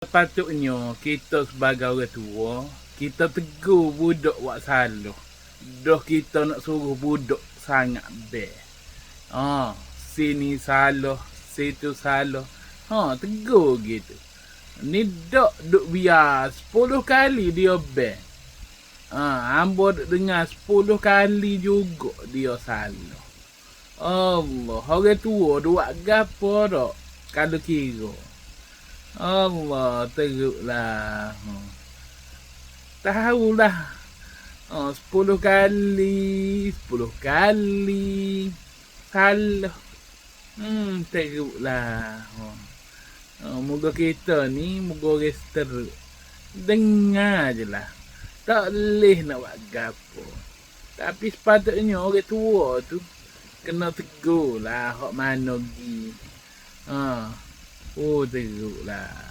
Sepatutnya kita sebagai orang tua, kita tegur budak buat salah. Dah kita nak suruh budak sangat best. Sini salah, situ salah. Tegur gitu. Ni duk biar 10 kali dia best. Hamba duk dengar 10 kali juga dia salah. Allah, orang tua duk buat gapo dak kalau kira. Allah, teruklah. Tahulah. 10 kali, 10 kali. Salah. Teruklah. Moga kita ni, moga orang seteruk. Dengar je lah. Tak boleh nak buat gapo. Tapi sepatutnya orang tua tu kena tegur lah hak mana pergi. Teruklah.